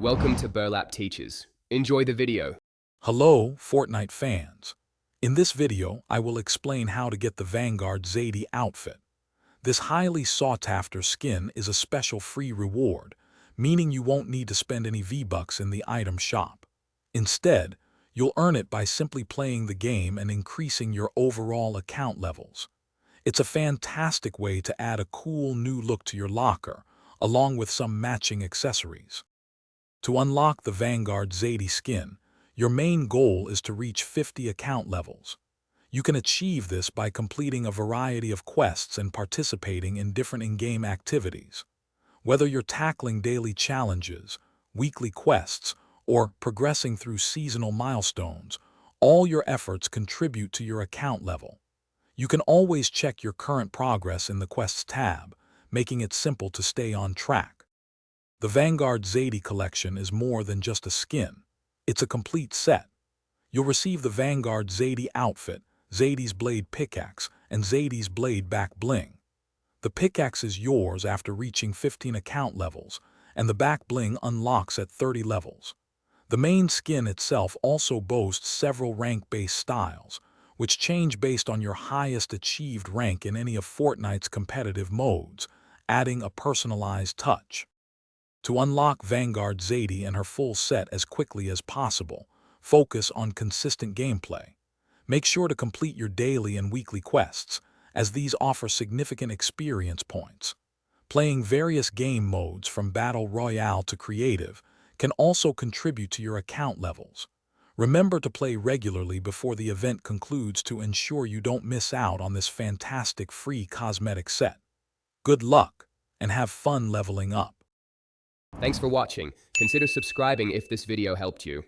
Welcome to Burlap Teachers. Enjoy the video. Hello, Fortnite fans. In this video, I will explain how to get the Vanguard Zadie outfit. This highly sought-after skin is a special free reward, meaning you won't need to spend any V-Bucks in the item shop. Instead, you'll earn it by simply playing the game and increasing your overall account levels. It's a fantastic way to add a cool new look to your locker, along with some matching accessories. To unlock the Vanguard Zadie skin, your main goal is to reach 50 account levels. You can achieve this by completing a variety of quests and participating in different in-game activities. Whether you're tackling daily challenges, weekly quests, or progressing through seasonal milestones, all your efforts contribute to your account level. You can always check your current progress in the Quests tab, making it simple to stay on track. The Vanguard Zadie collection is more than just a skin. It's a complete set. You'll receive the Vanguard Zadie outfit, Zadie's blade pickaxe, and Zadie's blade back bling. The pickaxe is yours after reaching 15 account levels, and the back bling unlocks at 30 levels. The main skin itself also boasts several rank-based styles, which change based on your highest achieved rank in any of Fortnite's competitive modes, adding a personalized touch. To unlock Vanguard Zadie and her full set as quickly as possible, focus on consistent gameplay. Make sure to complete your daily and weekly quests, as these offer significant experience points. Playing various game modes from Battle Royale to Creative can also contribute to your account levels. Remember to play regularly before the event concludes to ensure you don't miss out on this fantastic free cosmetic set. Good luck, and have fun leveling up. Thanks for watching. Consider subscribing if this video helped you.